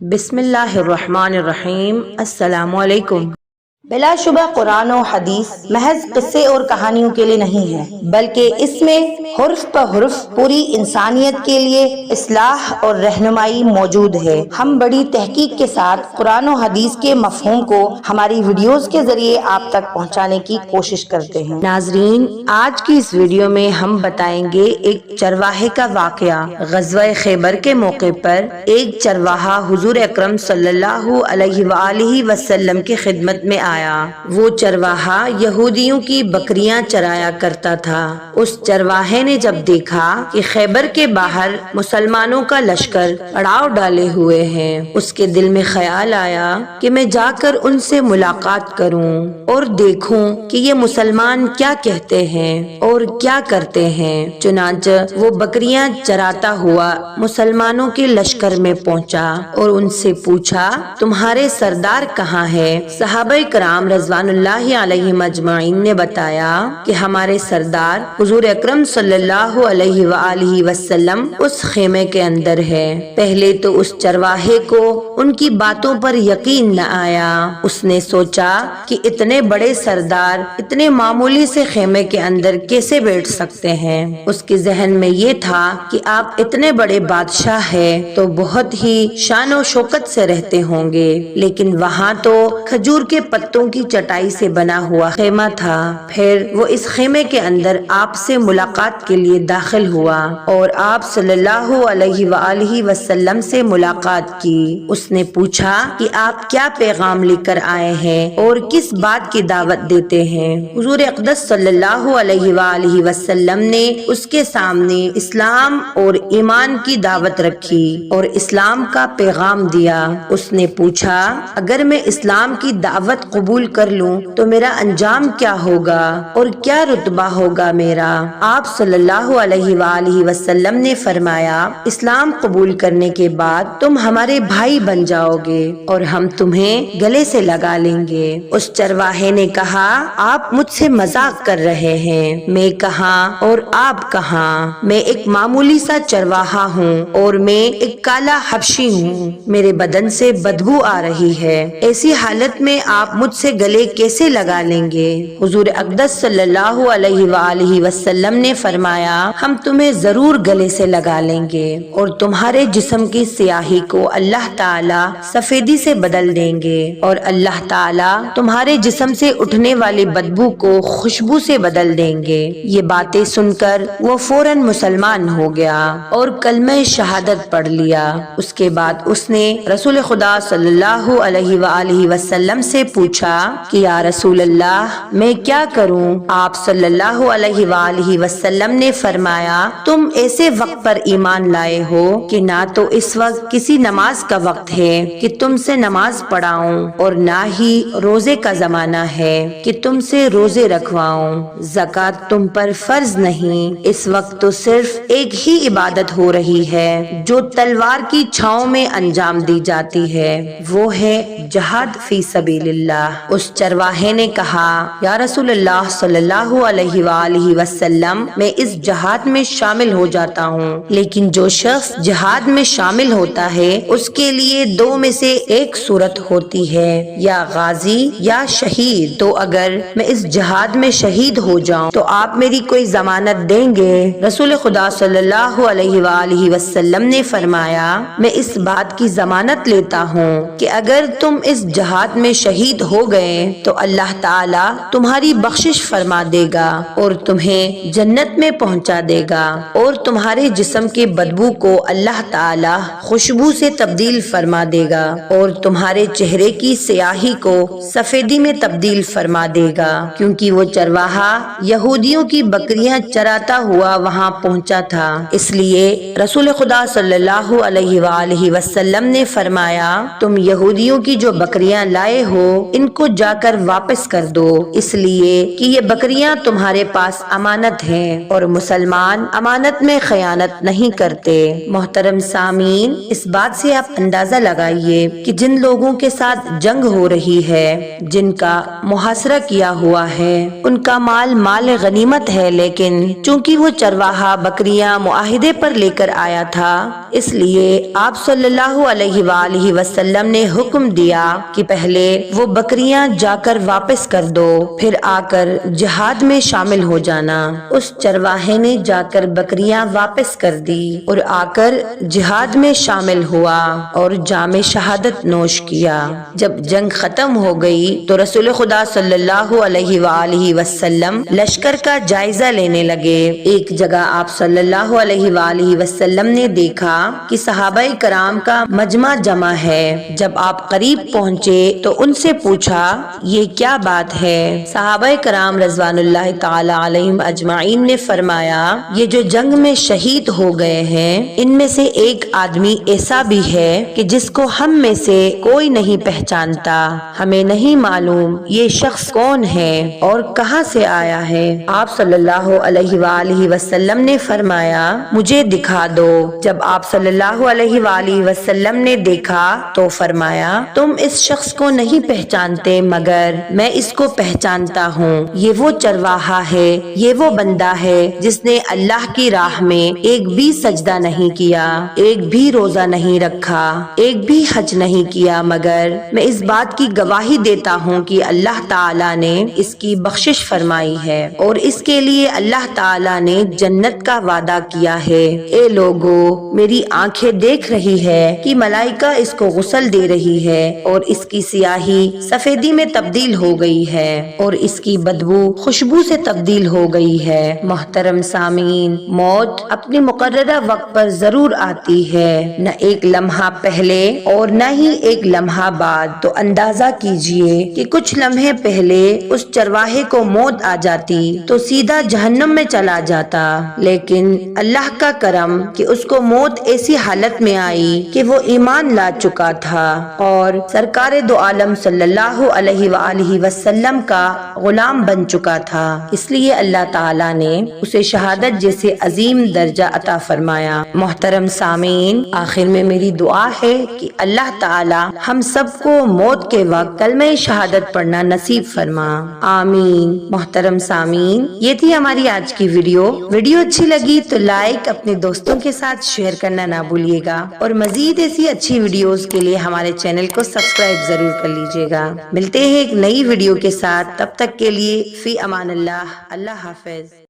بسم اللہ الرحمن الرحیم۔ السلام علیکم۔ بلا شبہ قرآن و حدیث محض قصے اور کہانیوں کے لیے نہیں ہے، بلکہ اس میں حرف پہ حرف پوری انسانیت کے لیے اصلاح اور رہنمائی موجود ہے۔ ہم بڑی تحقیق کے ساتھ قرآن و حدیث کے مفہوم کو ہماری ویڈیوز کے ذریعے آپ تک پہنچانے کی کوشش کرتے ہیں۔ ناظرین، آج کی اس ویڈیو میں ہم بتائیں گے ایک چرواہے کا واقعہ۔ غزوہ خیبر کے موقع پر ایک چرواہا حضور اکرم صلی اللہ علیہ وآلہ وسلم کی خدمت میں آیا۔ وہ چرواہا یہودیوں کی بکریاں چرایا کرتا تھا۔ اس چرواہے نے جب دیکھا کہ خیبر کے باہر مسلمانوں کا لشکر اڑاؤ ڈالے ہوئے ہیں، اس کے دل میں خیال آیا کہ میں جا کر ان سے ملاقات کروں اور دیکھوں کہ یہ مسلمان کیا کہتے ہیں اور کیا کرتے ہیں۔ چنانچہ وہ بکریاں چراتا ہوا مسلمانوں کے لشکر میں پہنچا اور ان سے پوچھا، تمہارے سردار کہاں ہے؟ صحابہ کرام رضوان اللہ علیہم اجمعین نے بتایا کہ ہمارے سردار حضور اکرم صلی اللہ علیہ وآلہ وسلم اس خیمے کے اندر ہے۔ پہلے تو اس چرواہے کو ان کی باتوں پر یقین نہ آیا۔ اس نے سوچا کہ اتنے بڑے سردار اتنے معمولی سے خیمے کے اندر کیسے بیٹھ سکتے ہیں۔ اس کے ذہن میں یہ تھا کہ آپ اتنے بڑے بادشاہ ہیں تو بہت ہی شان و شوکت سے رہتے ہوں گے، لیکن وہاں تو کھجور کے پتوں کی چٹائی سے بنا ہوا خیمہ تھا۔ پھر وہ اس خیمے کے اندر آپ سے ملاقات کے لیے داخل ہوا اور آپ صلی اللہ علیہ وآلہ وسلم سے ملاقات کی۔ اس نے پوچھا کہ آپ کیا پیغام لے کر آئے ہیں اور کس بات کی دعوت دیتے ہیں۔ حضور اقدس صلی اللہ علیہ وآلہ وسلم نے اس کے سامنے اسلام اور ایمان کی دعوت رکھی اور اسلام کا پیغام دیا۔ اس نے پوچھا، اگر میں اسلام کی دعوت قبول کر لوں تو میرا انجام کیا ہوگا اور کیا رتبہ ہوگا میرا؟ آپ صلی اللہ علیہ وآلہ وسلم نے فرمایا، اسلام قبول کرنے کے بعد تم ہمارے بھائی بن جاؤ گے اور ہم تمہیں گلے سے لگا لیں گے۔ اس چرواہے نے کہا، آپ مجھ سے مذاق کر رہے ہیں، میں کہاں اور آپ کہاں؟ میں ایک معمولی سا چرواہا ہوں اور میں ایک کالا حبشی ہوں، میرے بدن سے بدبو آ رہی ہے، ایسی حالت میں آپ مجھ سے گلے کیسے لگا لیں گے؟ حضور اقدس صلی اللہ علیہ وآلہ وسلم نے فرمایا، ہم تمہیں ضرور گلے سے لگا لیں گے اور تمہارے جسم کی سیاہی کو اللہ تعالی سفیدی سے بدل دیں گے اور اللہ تعالی تمہارے جسم سے اٹھنے والی بدبو کو خوشبو سے بدل دیں گے۔ یہ باتیں سن کر وہ فوراً مسلمان ہو گیا اور کلمہ شہادت پڑھ لیا۔ اس کے بعد اس نے رسول خدا صلی اللہ علیہ وآلہ وسلم سے پوچھا کہ یا رسول اللہ، میں کیا کروں؟ آپ صلی اللہ علیہ وآلہ وسلم نے فرمایا، تم ایسے وقت پر ایمان لائے ہو کہ نہ تو اس وقت کسی نماز کا وقت ہے کہ تم سے نماز پڑھاؤں اور نہ ہی روزے کا زمانہ ہے کہ تم سے روزے رکھواؤں، زکوٰۃ تم پر فرض نہیں، اس وقت تو صرف ایک ہی عبادت ہو رہی ہے جو تلوار کی چھاؤں میں انجام دی جاتی ہے، وہ ہے جہاد فی سبیل اللہ۔ اس چرواہے نے کہا، یا رسول اللہ صلی اللہ علیہ وآلہ وسلم، میں اس جہاد میں شامل ہو جاتا ہوں، لیکن جو شخص جہاد میں شامل ہوتا ہے اس کے لیے دو میں سے ایک صورت ہوتی ہے، یا غازی یا شہید، تو اگر میں اس جہاد میں شہید ہو جاؤں تو آپ میری کوئی ضمانت دیں گے؟ رسول خدا صلی اللہ علیہ وآلہ وسلم نے فرمایا، میں اس بات کی ضمانت لیتا ہوں کہ اگر تم اس جہاد میں شہید ہو گئے تو اللہ تعالی تمہاری بخشش فرما دے گا اور تمہیں جنت میں پہنچا دے گا اور تمہارے جسم کے بدبو کو اللہ تعالی خوشبو سے تبدیل فرما دے گا اور تمہارے چہرے کی سیاہی کو سفیدی میں تبدیل فرما دے گا، کیونکہ وہ چرواہا یہودیوں کی بکریاں چراتا ہوا وہاں پہنچا تھا۔ اس لیے رسول خدا صلی اللہ علیہ وآلہ وسلم نے فرمایا، تم یہودیوں کی جو بکریاں لائے ہو ان کو جا کر واپس کر دو، اس لیے کہ یہ بکریاں تمہارے پاس امانت ہیں اور مسلمان امانت میں خیانت نہیں کرتے۔ محترم سامعین، اس بات سے آپ اندازہ لگائیے کہ جن لوگوں کے ساتھ جنگ ہو رہی ہے، جن کا محاصرہ کیا ہوا ہے، ان کا مال غنیمت ہے، لیکن چونکہ وہ چرواہا بکریاں معاہدے پر لے کر آیا تھا، اس لیے آپ صلی اللہ علیہ وآلہ وسلم نے حکم دیا کہ پہلے وہ بکریاں جا کر واپس کر دو، پھر آ کر جہاد میں شامل ہو جانا۔ اس چرواہے نے جا کر بکریاں واپس کر دی اور آ کر جہاد میں شامل ہوا اور جام شہادت نوش کیا۔ جب جنگ ختم ہو گئی تو رسول خدا صلی اللہ علیہ وآلہ وسلم لشکر کا جائزہ لینے لگے۔ ایک جگہ آپ صلی اللہ علیہ وآلہ وسلم نے دیکھا کہ صحابہ کرام کا مجمع جمع ہے۔ جب آپ قریب پہنچے تو ان سے پوچھا، یہ کیا بات ہے؟ صحابہ کرام رضوان اللہ تعالی علیہم اجمعین نے فرمایا، یہ جو جنگ میں شہید ہو گئے ہیں، ان میں سے ایک آدمی ایسا بھی ہے کہ جس کو ہم میں سے کوئی نہیں پہچانتا۔ ہمیں نہیں معلوم یہ شخص کون ہے اور کہاں سے آیا ہے۔ آپ صلی اللہ علیہ وآلہ وسلم نے فرمایا، مجھے دکھا دو۔ جب آپ صلی اللہ علیہ وآلہ وسلم نے دیکھا تو فرمایا، تم اس شخص کو نہیں پہچانتے مگر میں اس کو پہچانتا ہوں۔ یہ وہ چرواہا ہے، یہ وہ بندہ ہے جس نے اللہ کی راہ میں ایک بھی سجدہ نہیں کیا، ایک بھی روزہ نہیں رکھا، ایک بھی حج نہیں کیا، مگر میں اس بات کی گواہی دیتا ہوں کہ اللہ تعالیٰ نے اس کی بخشش فرمائی ہے اور اس کے لیے اللہ تعالیٰ نے جنت کا وعدہ کیا ہے۔ اے لوگو، میری آنکھیں دیکھ رہی ہے کہ ملائکہ اس کو غسل دے رہی ہے اور اس کی سیاہی سفیدی میں تبدیل ہو گئی ہے اور اس کی بدبو خوشبو سے تبدیل ہو گئی ہے۔ محترم سامعین، موت اپنے مقررہ وقت پر ضرور آتی ہے، نہ ایک لمحہ پہلے اور نہ ہی ایک لمحہ بعد۔ تو اندازہ کیجئے کہ کچھ لمحے پہلے اس چرواہے کو موت آ جاتی تو سیدھا جہنم میں چلا جاتا، لیکن اللہ کا کرم کہ اس کو موت ایسی حالت میں آئی کہ وہ ایمان لا چکا تھا اور سرکار دو عالم صلی اللہ علیہ وآلہ وسلم کا غلام بن چکا تھا، اس لیے اللہ تعالیٰ نے اسے شہادت جیسے عظیم درجہ عطا فرمایا۔ محترم سامعین، آخر میں میری دعا ہے کہ اللہ تعالیٰ ہم سب کو موت کے وقت کلمہ شہادت پڑھنا نصیب فرما، آمین۔ محترم سامعین، یہ تھی ہماری آج کی ویڈیو اچھی لگی تو لائک، اپنے دوستوں کے ساتھ شیئر کرنا نہ بھولیے گا اور مزید ایسی اچھی ویڈیوز کے لیے ہمارے چینل کو سبسکرائب ضرور کر لیجیے گا۔ ملتے ہیں ایک نئی ویڈیو کے ساتھ، تب تک کے لیے فی امان اللہ، اللہ حافظ۔